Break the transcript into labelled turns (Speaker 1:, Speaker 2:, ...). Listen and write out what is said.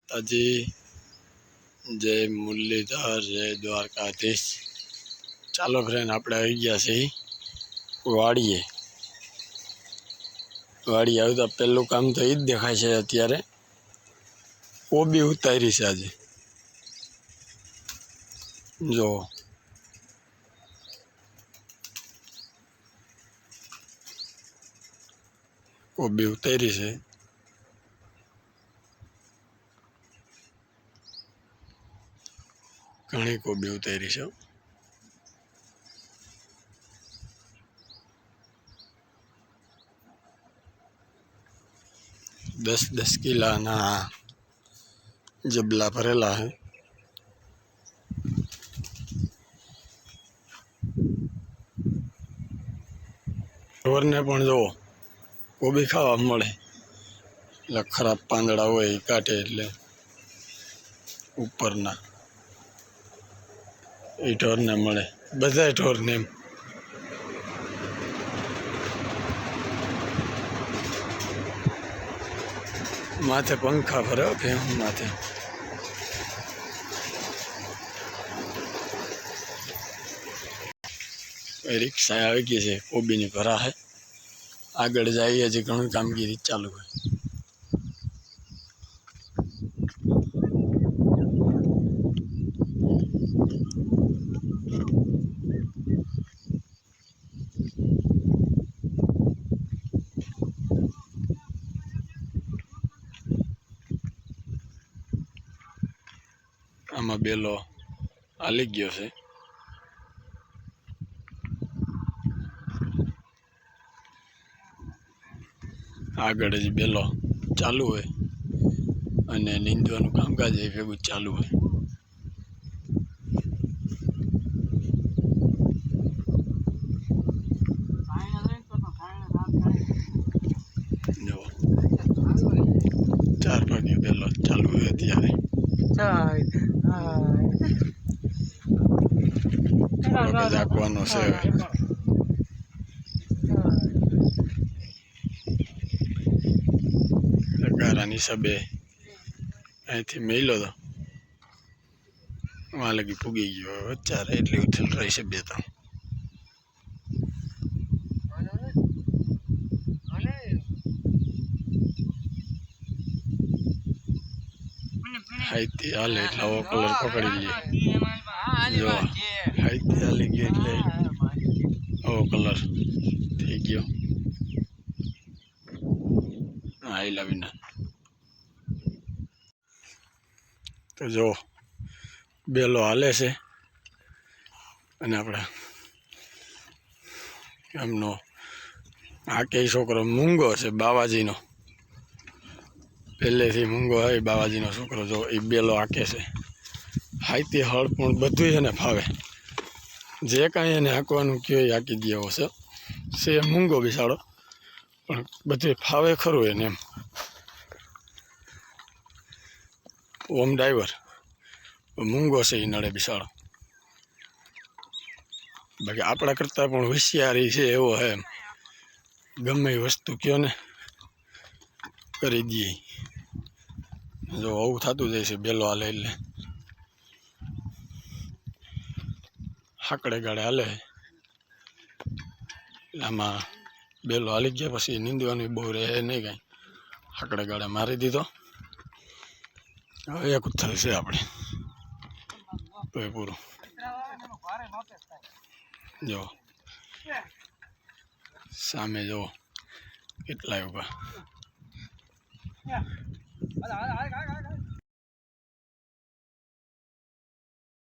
Speaker 1: માતાજી, જય મુરલીધર, જય દ્વારકાધીશ। ચાલો ફ્રેન્ડ, આપણે આવી ગયા છીએ વાડીએ। વાડી આવતા પહેલું કામ તો એ જ દેખાય છે અત્યારે। કોબી ઉતારી છે આજે, જો કોબી ઉતારી છે। ઘણી કોબી ઉતારી છે। 10-10 કિલાના જબલા ભરેલા है। ઢોરને પણ જો કોબી ખાવા મળે, એટલે ખરાબ પાંદડા હોય એ કાઢે, એટલે ઉપરના એ ઢોરને મળે, બધા ઢોરને એમ। माथे पंखा भरे भેહું माथे। रिक्शा आई गई है, कोबी ने भरा है। आगे जाइए, हजी घणुं कामगीरी चालू है। आमा बेलो हाली गयो है। आगळ हजी बेलो चालू है અને નીંદવાનું કામકાજ એ ભેગું ચાલુ है। જો 4 વાગે બેલો ચાલુ है અત્યારે। થોડોક જ આંકવાનો છે હવે। ગારાની હિસાબે અહીંથી મેલો તો वहाँ लगी पुगी गयो। चारे એટલી ઉથલ રહી છે 2-3। હાઈથી હાલે એટલે આવો કલર પકડી લે। જો હાઈથી હાલી ગયો એટલે આવો કલર થઈ ગયો। હાઈલા વિના તો જો બેલો હાલે છે, અને આપણા એમનો આ કે છોકરો મૂંગો છે બાવાજીનો, પહેલેથી મૂંગો હોય બાવાજીનો છોકરો। જો એ બેલો હાકે છે, હાઈથી હળ પણ બધું એને ફાવે, જે કાંઈ એને હાંકવાનું કયો એ હાંકી દે એવો છે મૂંગો બિસાડો, પણ બધું ફાવે ખરું એને એમ। ઓમ ડ્રાઈવર મૂંગો છે એ નડે બિસાડો, બાકી આપણા કરતાં પણ હોશિયારી છે એવો હે એમ। ગમે એ વસ્તુ કયો ને કરી દઈએ। જો આવું થતું જાય છે બેલો હાલે એટલે। હાકડે ગાડે હાલે, આમાં બેલો હાલી ગયા પછી નીંદવાની બહુ રહે નહીં કાંઈ। હાકડે ગાડે મારી દીધો, હવે એક ઉથલ છે આપણે તો એ પૂરું। જો સામે જો કેટલાય ઉભા।